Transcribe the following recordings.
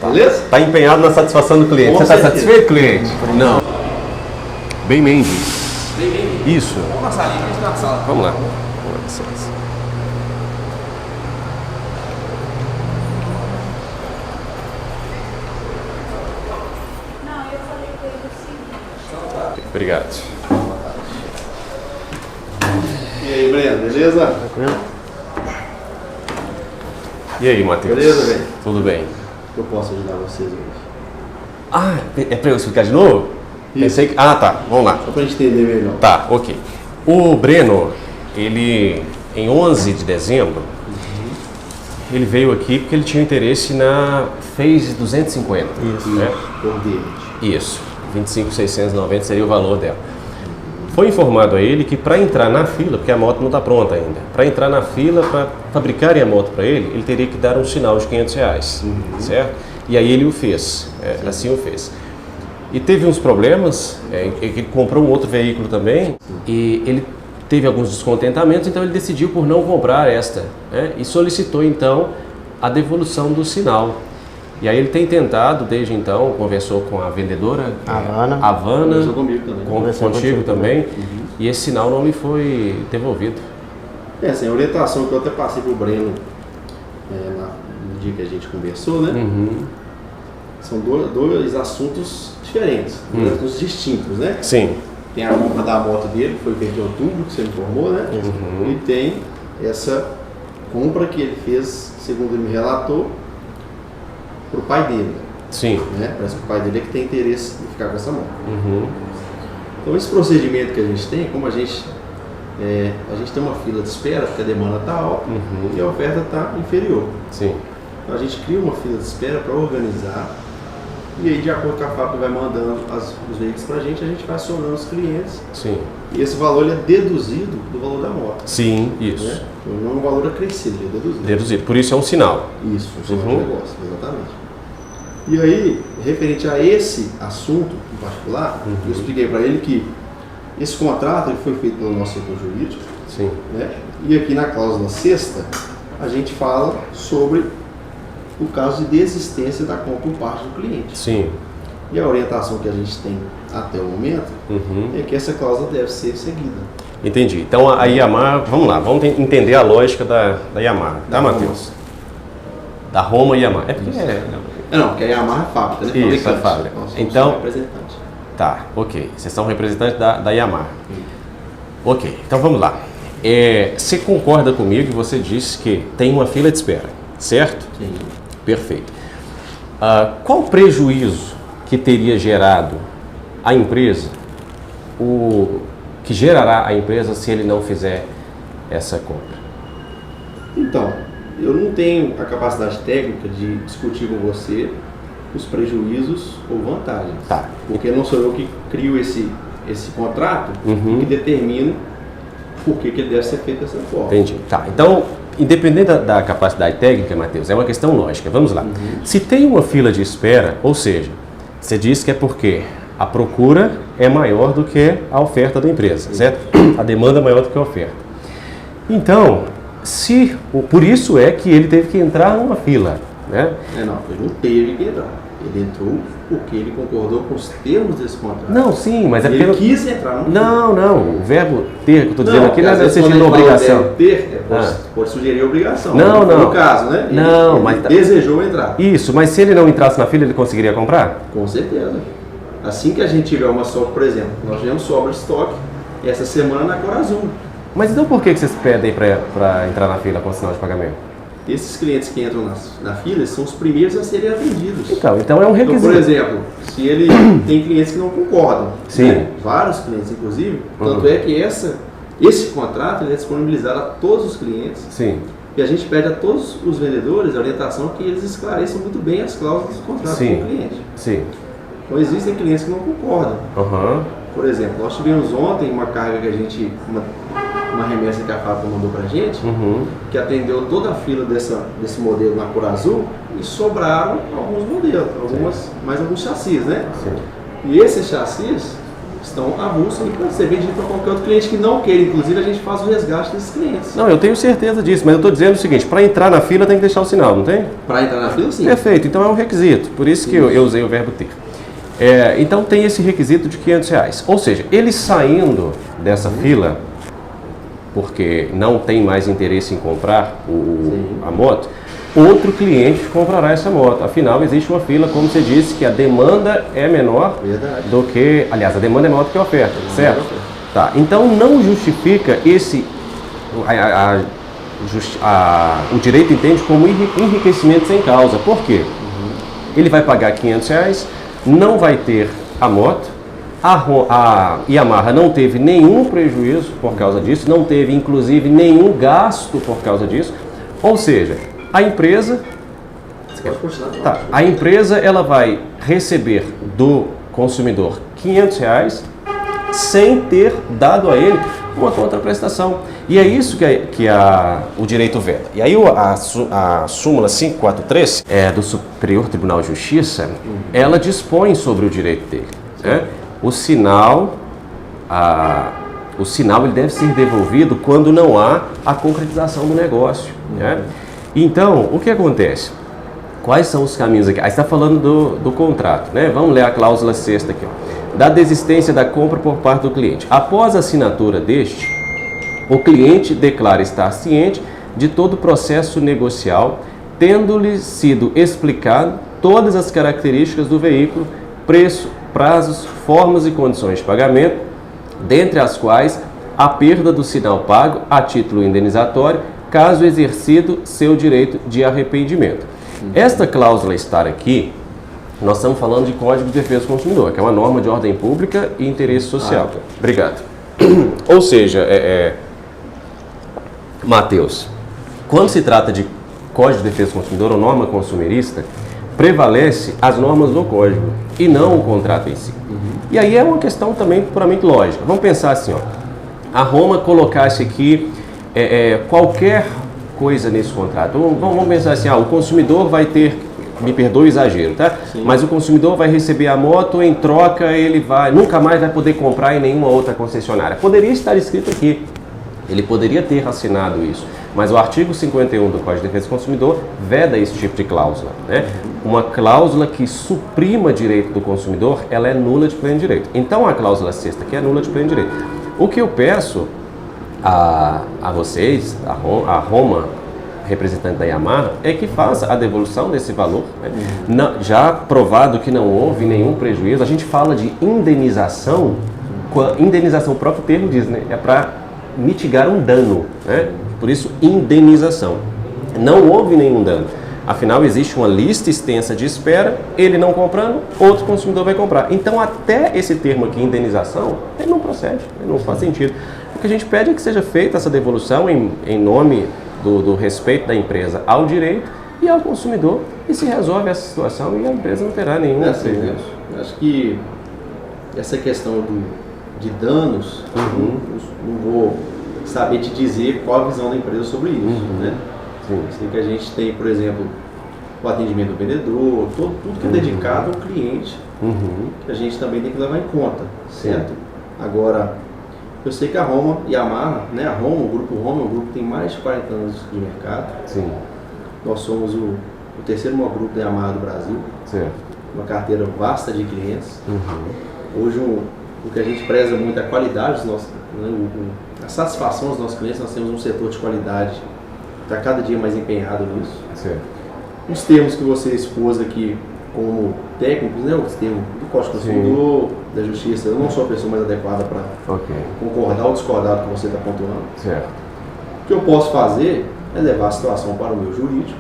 Beleza? Está empenhado na satisfação do cliente. Com Você está certeza. satisfeito, cliente? Não. Bem Mendes. Bem, bem. Isso. Vamos na salinha, a gente tá na sala. Vamos lá. Vamos lá, licença. Não, eu falei com ele o seguinte. Obrigado. E aí, Breno, beleza? E aí, Matheus? Beleza, bem? Tudo bem? Eu posso ajudar vocês hoje. Ah, é para eu explicar de novo? Isso. Pensei que... Ah, tá. Vamos lá. Só pra gente entender melhor. Tá, ok. O Breno, ele, em 11 de dezembro, ele veio aqui porque ele tinha interesse na Phase 250. Isso. Né? Por verde. Isso, 25.690 seria o valor dela. Foi informado a ele que para entrar na fila, porque a moto não está pronta ainda, para entrar na fila, para fabricarem a moto para ele teria que dar um sinal de R$500, certo? E aí ele o fez, assim o fez. E teve uns problemas, ele comprou um outro veículo também, e ele teve alguns descontentamentos, então ele decidiu por não comprar esta, né? E solicitou então a devolução do sinal. E aí ele tem tentado, desde então, conversou com a vendedora, Havana, Conversou comigo também. contigo também, e esse sinal não lhe foi devolvido. Assim, a orientação que eu até passei pro Breno no dia que a gente conversou, né? São dois assuntos diferentes, dois assuntos distintos, né? Sim. Tem a compra da moto dele, que foi feita em outubro, que você informou, né? E tem essa compra que ele fez, segundo ele me relatou, para o pai dele. Sim. Né? Parece que o pai dele é que tem interesse em ficar com essa moto. Então esse procedimento que a gente tem, como a gente tem uma fila de espera, porque a demanda está alta e a oferta está inferior. Sim. Então a gente cria uma fila de espera para organizar e aí de acordo com a fábrica vai mandando os veículos para a gente vai acionando os clientes Sim. e esse valor ele é deduzido do valor da moto. Sim, isso. Né? Então, não é um valor acrescido, ele é deduzido. Deduzido. Por isso é um sinal. Isso, um sinal de negócio, exatamente. E aí, referente a esse assunto em particular, eu expliquei para ele que esse contrato ele foi feito pelo nosso setor jurídico, Sim. né? E aqui na cláusula sexta, a gente fala sobre o caso de desistência da compra por parte do cliente. Sim. E a orientação que a gente tem até o momento é que essa cláusula deve ser seguida. Entendi. Então a Yamaha, vamos lá, vamos entender a lógica da Yamaha, tá, Matheus? Da Roma Yamaha. É porque Não, porque a Yamaha é fábrica, né? Isso, Fabricante. é fábrica. Nós somos Então- representantes. Tá, ok. Vocês são representantes da Yamaha. Ok, então vamos lá. Você concorda comigo que você disse que tem uma fila de espera, certo? Sim. Perfeito. Qual o prejuízo que teria gerado a empresa, que gerará a empresa se ele não fizer essa compra? Então, eu não tenho a capacidade técnica de discutir com você os prejuízos ou vantagens. Tá. Porque não sou eu que crio esse contrato e que determino por que ele deve ser feito dessa forma. Entendi. Tá, então, independente da capacidade técnica, Matheus, é uma questão lógica. Vamos lá. Se tem uma fila de espera, ou seja, você diz que é porque a procura é maior do que a oferta da empresa, certo? A demanda é maior do que a oferta. Então, por isso é que ele teve que entrar numa fila, né? Não, ele não teve que entrar. Ele entrou porque ele concordou com os termos desse contrato. Não, sim, mas é ele porque... quis entrar. Não, o verbo ter que eu estou dizendo aqui não às é vezes sentido quando de a gente fala obrigação. deve ter, pode sugerir obrigação. Não. No caso, né? Não, ele mas tá- desejou entrar. Isso, mas se ele não entrasse na fila, ele conseguiria comprar? Com certeza. Assim que a gente tiver uma sobra, por exemplo, nós tivemos sobra de estoque essa semana na Cor Azul. Mas então por que vocês pedem para entrar na fila com sinal de pagamento? Esses clientes que entram na fila são os primeiros a serem atendidos. Então é um Então, requisito. por exemplo, se ele tem clientes que não concordam, Sim. né? Vários clientes inclusive, tanto é que esse contrato ele é disponibilizado a todos os clientes. Sim. E a gente pede a todos os vendedores a orientação que eles esclareçam muito bem as cláusulas do contrato com o cliente. Sim. Então existem clientes que não concordam. Por exemplo, nós tivemos ontem uma carga que uma remessa que a fábrica mandou pra gente, que atendeu toda a fila desse modelo na cor azul e sobraram alguns modelos, mais alguns chassis, né? Sim. E esses chassis, estão avulsos aí para ser vendido para qualquer outro cliente que não queira. Inclusive, a gente faz o resgate desses clientes. Não, eu tenho certeza disso, mas eu estou dizendo o seguinte, para entrar na fila tem que deixar o sinal, não tem? Para entrar na fila, sim. Perfeito, então é um requisito, por isso que eu usei o verbo ter. Então tem esse requisito de R$500. Ou seja, ele saindo dessa fila, porque não tem mais interesse em comprar a moto, outro cliente comprará essa moto. Afinal, existe uma fila, como você disse, que a demanda é menor do que... Aliás, a demanda é menor do que a oferta, certo? Tá, então não justifica o direito entende como enriquecimento sem causa. Por quê? Ele vai pagar R$500, não vai ter a moto, a Yamaha não teve nenhum prejuízo por causa disso, não teve inclusive nenhum gasto por causa disso, ou seja, a empresa ela vai receber do consumidor R$500 sem ter dado a ele uma contraprestação. E é isso que o direito veda. E aí a súmula 543 do Superior Tribunal de Justiça, ela dispõe sobre o direito dele. Né? O sinal ele deve ser devolvido quando não há a concretização do negócio. Né? Então, o que acontece? Quais são os caminhos aqui? Aí está falando do contrato, né? Vamos ler a cláusula 6ª aqui. Ó. Da desistência da compra por parte do cliente. Após a assinatura deste, o cliente declara estar ciente de todo o processo negocial, tendo-lhe sido explicado todas as características do veículo, preço, prazos, formas e condições de pagamento, dentre as quais a perda do sinal pago a título indenizatório, caso exercido seu direito de arrependimento. Esta cláusula estar aqui, nós estamos falando de Código de Defesa do Consumidor, que é uma norma de ordem pública e interesse social. Obrigado. Ou seja, Matheus, quando se trata de Código de Defesa do Consumidor ou norma consumerista, prevalece as normas do Código e não o contrato em si. E aí é uma questão também puramente lógica. Vamos pensar assim, ó, a Roma colocasse aqui qualquer coisa nesse contrato. Vamos pensar assim, o consumidor vai ter, me perdoe o exagero, tá? Sim. Mas o consumidor vai receber a moto, em troca ele nunca mais vai poder comprar em nenhuma outra concessionária. Poderia estar escrito aqui, ele poderia ter assinado isso, mas o artigo 51 do Código de Defesa do Consumidor veda esse tipo de cláusula. Né? Uma cláusula que suprima direito do consumidor, ela é nula de pleno direito. Então a cláusula 6ª aqui é nula de pleno direito. O que eu peço a vocês, a Roma, representante da Yamaha, é que faça a devolução desse valor. Né? Já provado que não houve nenhum prejuízo, a gente fala de indenização, indenização, o próprio termo diz, né? É para mitigar um dano, né? Por isso indenização. Não houve nenhum dano. Afinal, existe uma lista extensa de espera, ele não comprando, outro consumidor vai comprar. Então, até esse termo aqui, indenização, ele não procede, ele não faz sentido. O que a gente pede é que seja feita essa devolução em nome do respeito da empresa ao direito e ao consumidor, e se resolve essa situação e a empresa não terá nenhum prejuízo. Acho que essa questão de danos, não vou saber te dizer qual a visão da empresa sobre isso, né? Assim que a gente tem, por exemplo, o atendimento do vendedor, tudo que é dedicado ao cliente, que a gente também tem que levar em conta, certo? Agora, eu sei que a Roma e a Yamaha, né, o grupo Roma é um grupo que tem mais de 40 anos de mercado. Sim. Nós somos o terceiro maior grupo da Yamaha do Brasil. Certo. Uma carteira vasta de clientes. Hoje o que a gente preza muito é a qualidade dos nossos, né, a satisfação dos nossos clientes. Nós temos um setor de qualidade que está cada dia mais empenhado nisso. Certo. Os termos que você expôs aqui como técnicos, né, os termos do Código do Consumidor, da Justiça, eu não sou a pessoa mais adequada para concordar ou discordar do que você está pontuando. Certo. O que eu posso fazer é levar a situação para o meu jurídico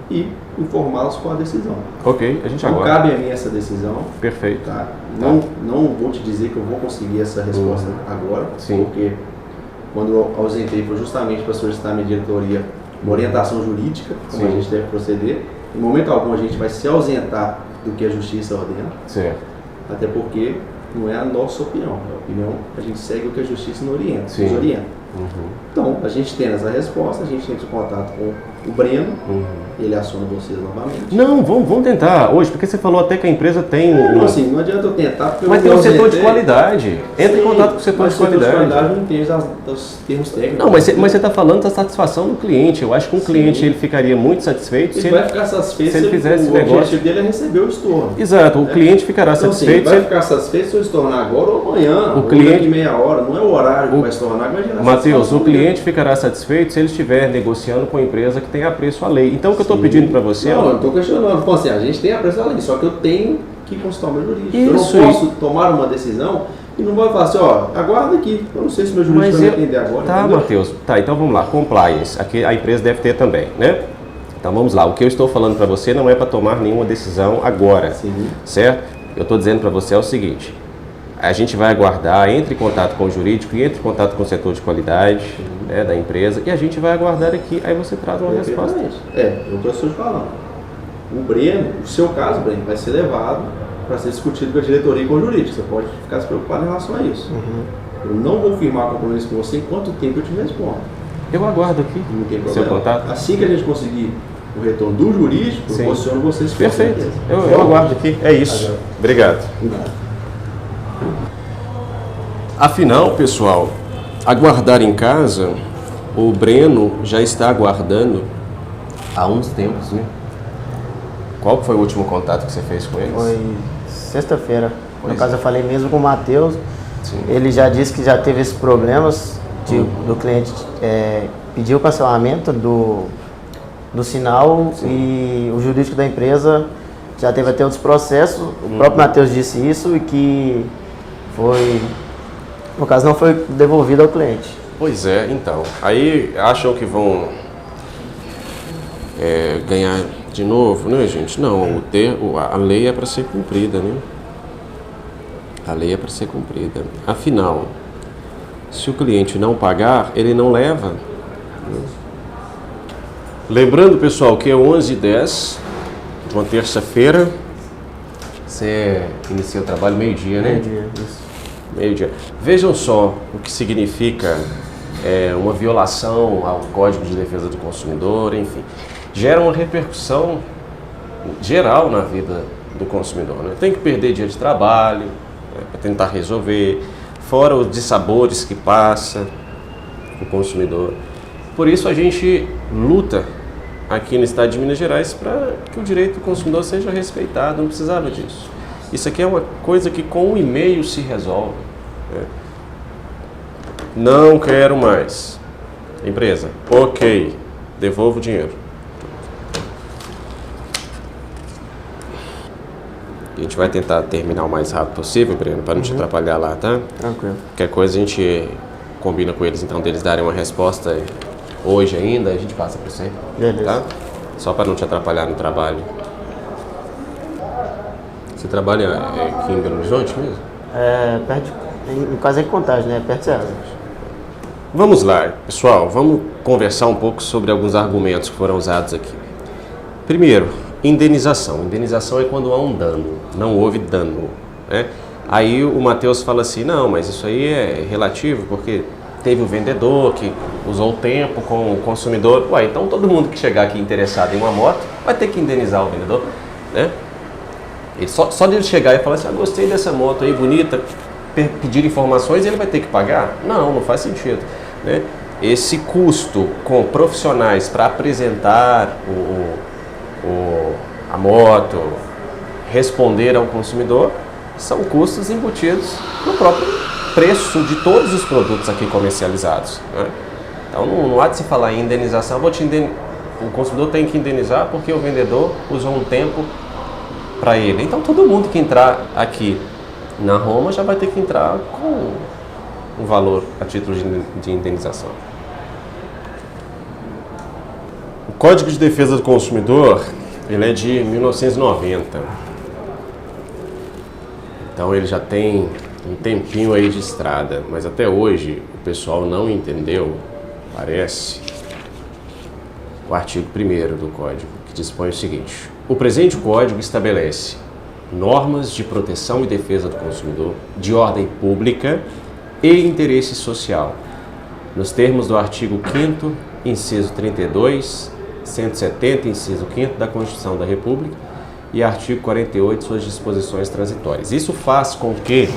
e informá-los com a decisão. Ok, a gente aguarda. Não cabe a mim essa decisão. Perfeito. Tá? Não vou te dizer que eu vou conseguir essa resposta agora, porque quando eu ausentei foi justamente para solicitar a minha diretoria uma orientação jurídica, como a gente deve proceder. Em momento algum a gente vai se ausentar do que a Justiça ordena. Certo. Até porque não é a nossa opinião, é a opinião, a gente segue o que a Justiça nos orienta. Então, a gente tendo essa resposta, a gente entra em contato com o Breno, ele aciona vocês novamente. Não, vamos tentar hoje, porque você falou até que a empresa tem Não, assim, não adianta eu tentar, porque mas tem um setor de qualidade. Entra em contato com o setor de qualidade. Não entende dos termos técnicos. Não, mas você está falando da satisfação do cliente. Eu acho que um cliente ele ficaria muito satisfeito ele vai ficar satisfeito se ele fizesse esse negócio. O objetivo dele é receber o estorno. Exato, o cliente ficará então, satisfeito. Assim, vai ficar satisfeito se eu estornar agora ou amanhã, ou daqui meia hora. Não é o horário que vai estornar que vai gerar. Matheus, o cliente ficará satisfeito se ele estiver negociando com a empresa que tem apreço à lei. Então o que eu estou pedindo para você... Não, eu não estou questionando. Então, assim, a gente tem apreço à lei, só que eu tenho que consultar o meu jurídico. Isso, eu não posso tomar uma decisão e não vou falar assim, ó, aguarda aqui. Eu não sei se meu jurídico vai me atender agora. Tá, Matheus. Tá, então vamos lá. Compliance. Aqui a empresa deve ter também, né? Então vamos lá. O que eu estou falando para você não é para tomar nenhuma decisão agora, certo? Eu estou dizendo para você é o seguinte. A gente vai aguardar, entre em contato com o jurídico e entre em contato com o setor de qualidade né, da empresa e a gente vai aguardar aqui, aí você traz uma resposta. É o que eu estou te falando. O Breno, o seu caso, Breno, vai ser levado para ser discutido com a diretoria e com o jurídico. Você pode ficar se preocupado em relação a isso. Eu não vou firmar compromisso com você enquanto tempo eu te respondo. Eu aguardo aqui não tem seu problema. contato. Assim que a gente conseguir o retorno do jurídico, eu posiciono vocês. Perfeito. Eu aguardo aqui. É isso. Obrigado. Afinal, pessoal, aguardar em casa, o Breno já está aguardando há uns tempos, né? Qual foi o último contato que você fez com eles? Foi sexta-feira. No caso, eu falei mesmo com o Matheus. Sim. Ele já disse que já teve esses problemas do cliente pedir o cancelamento do sinal e o jurídico da empresa já teve até outros processos. O próprio Matheus disse isso e que foi... No caso, não foi devolvido ao cliente. Pois é, então. Aí acham que vão ganhar de novo, né, gente? Não, a lei é para ser cumprida, né? A lei é para ser cumprida. Afinal, se o cliente não pagar, ele não leva. Lembrando, pessoal, que é 11h10, de uma terça-feira. Você inicia o trabalho meio-dia, né? Meio-dia, isso. Meio-dia. Vejam só o que significa uma violação ao Código de Defesa do Consumidor, enfim. Gera uma repercussão geral na vida do consumidor. Né? Tem que perder dia de trabalho para tentar resolver, fora os dissabores que passa o consumidor. Por isso a gente luta aqui no estado de Minas Gerais para que o direito do consumidor seja respeitado, não precisava disso. Isso aqui é uma coisa que com um e-mail se resolve. Né? Não quero mais. Empresa, ok, devolvo o dinheiro. A gente vai tentar terminar o mais rápido possível, Breno, para não te atrapalhar lá, tá? Tranquilo. Qualquer coisa a gente combina com eles, então, deles darem uma resposta hoje ainda, a gente passa para você. Beleza. Tá? Só para não te atrapalhar no trabalho. Você trabalha aqui em Belo Horizonte mesmo? No caso é Contagem, né? Perto de Ceará. Vamos lá, pessoal. Vamos conversar um pouco sobre alguns argumentos que foram usados aqui. Primeiro, indenização. Indenização é quando há um dano. Não houve dano. Né? Aí o Matheus fala assim, não, mas isso aí é relativo, porque teve o vendedor que usou o tempo com o consumidor. Ué, então todo mundo que chegar aqui interessado em uma moto vai ter que indenizar o vendedor, né? Ele só de ele chegar e falar assim, gostei dessa moto aí, bonita, pedir informações, ele vai ter que pagar? Não faz sentido. Né? Esse custo com profissionais para apresentar a moto, responder ao consumidor, são custos embutidos no próprio preço de todos os produtos aqui comercializados. Né? Então não há de se falar em indenização, o consumidor tem que indenizar porque o vendedor usou um tempo para ele. Então todo mundo que entrar aqui na Roma já vai ter que entrar com um valor a título de indenização. O Código de Defesa do Consumidor, ele é de 1990. Então ele já tem um tempinho aí de estrada, mas até hoje o pessoal não entendeu, parece, o artigo 1º do Código, que dispõe o seguinte: o presente Código estabelece normas de proteção e defesa do consumidor, de ordem pública e interesse social, nos termos do artigo 5º, inciso 32 170, inciso 5º da Constituição da República e artigo 48, suas disposições transitórias. Isso faz com que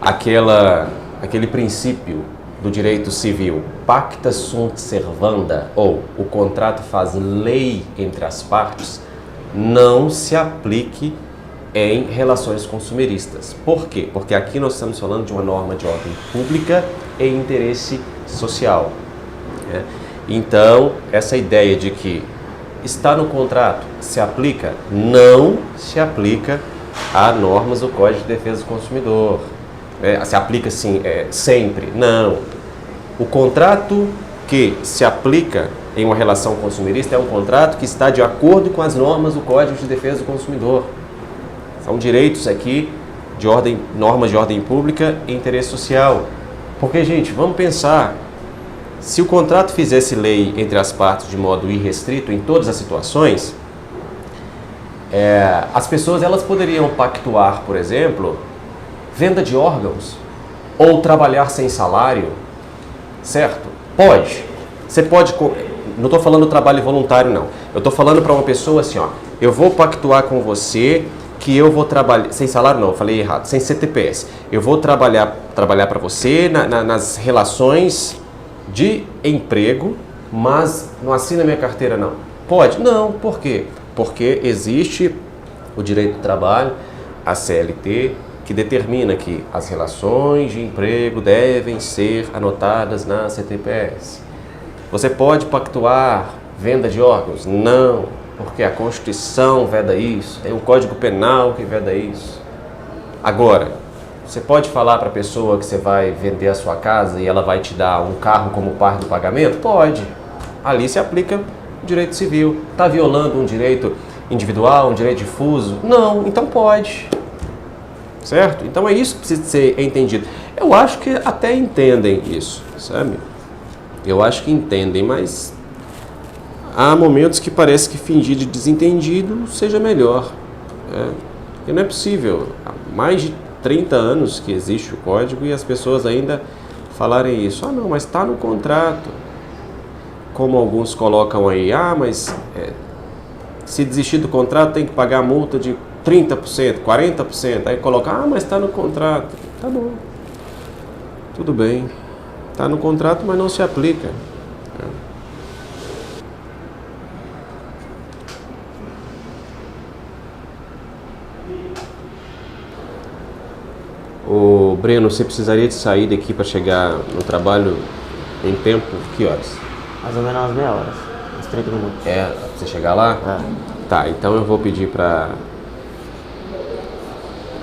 aquele princípio do direito civil, pacta sunt servanda, ou o contrato faz lei entre as partes, não se aplique em relações consumeristas. Por quê? Porque aqui nós estamos falando de uma norma de ordem pública e interesse social. Né? Então, essa ideia de que está no contrato, se aplica, não se aplica a normas do Código de Defesa do Consumidor. Se aplica assim sempre, não. O contrato que se aplica em uma relação consumerista é um contrato que está de acordo com as normas do Código de Defesa do Consumidor. São direitos aqui de normas de ordem pública e interesse social. Porque, gente, vamos pensar, se o contrato fizesse lei entre as partes de modo irrestrito em todas as situações, as pessoas elas poderiam pactuar, por exemplo, venda de órgãos ou trabalhar sem salário, certo? Pode. Você pode... Não estou falando trabalho voluntário, não. Eu estou falando para uma pessoa assim, ó, eu vou pactuar com você que eu vou trabalhar, sem salário não, eu falei errado, sem CTPS. Eu vou trabalhar para você nas relações de emprego, mas não assina minha carteira não. Pode? Não, por quê? Porque existe o direito do trabalho, a CLT, que determina que as relações de emprego devem ser anotadas na CTPS. Você pode pactuar venda de órgãos? Não. Porque a Constituição veda isso, tem um Código Penal que veda isso. Agora, você pode falar para a pessoa que você vai vender a sua casa e ela vai te dar um carro como parte do pagamento? Pode. Ali se aplica o direito civil. Está violando um direito individual, um direito difuso? Não, então pode. Certo? Então é isso que precisa ser entendido. Eu acho que até entendem isso, sabe? Eu acho que entendem, mas há momentos que parece que fingir de desentendido seja melhor. E não é possível. Há mais de 30 anos que existe o código e as pessoas ainda falarem isso. Ah, não, mas está no contrato. Como alguns colocam aí, mas se desistir do contrato tem que pagar multa de 30%, 40%. Aí coloca, mas está no contrato. Tá bom. Tudo bem. Está no contrato, mas não se aplica. Ô, Breno, você precisaria de sair daqui para chegar no trabalho em tempo? Que horas? Mais ou menos umas meia hora, uns 30 minutos. Pra você chegar lá? Tá, então eu vou pedir para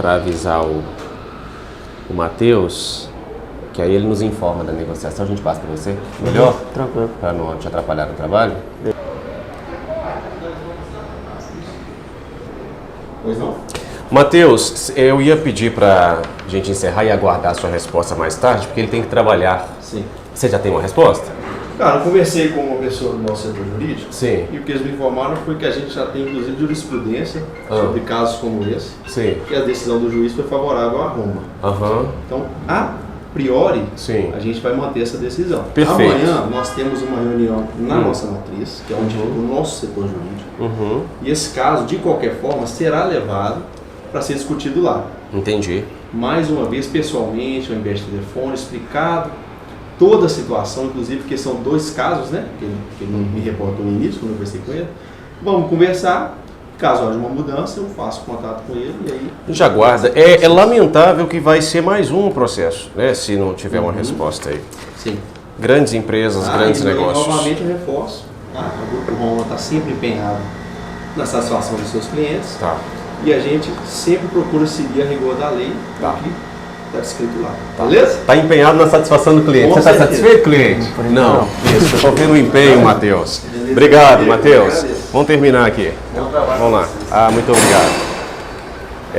avisar o Matheus, que aí ele nos informa da negociação, a gente passa para você. Melhor? Tranquilo. Para não te atrapalhar no trabalho? Pois não? Matheus, eu ia pedir para a gente encerrar e aguardar a sua resposta mais tarde, porque ele tem que trabalhar. Sim. Você já tem uma resposta? Cara, eu conversei com uma pessoa do nosso setor jurídico. Sim. E o que eles me informaram foi que a gente já tem, inclusive, jurisprudência sobre casos como esse. Sim. Que a decisão do juiz foi favorável à Roma. Então, a priori, sim, a gente vai manter essa decisão. Perfeito. Amanhã nós temos uma reunião na nossa matriz, que é onde fica o nosso setor jurídico. E esse caso, de qualquer forma, será levado para ser discutido lá. Entendi. Mais uma vez, pessoalmente, ao invés de telefone, explicado toda a situação, inclusive porque são 2 casos, né? Que ele me reportou no início, quando eu conversei com ele. Vamos conversar. Caso haja uma mudança, eu faço contato com ele e aí... Já aguarda. É lamentável que vai ser mais um processo, né? Se não tiver uma resposta aí. Sim. Grandes empresas, grandes negócios. Novamente eu reforço. O Grupo Roma está sempre empenhado na satisfação dos seus clientes. Tá. E a gente sempre procura seguir a rigor da lei, que está descrito lá. Tá. Beleza? Está empenhado na satisfação do cliente. Você está satisfeito, cliente? Não. Isso, estou vendo o empenho, Matheus. Obrigado, Matheus. Vamos terminar aqui. Bom trabalho. Vamos lá. Muito obrigado.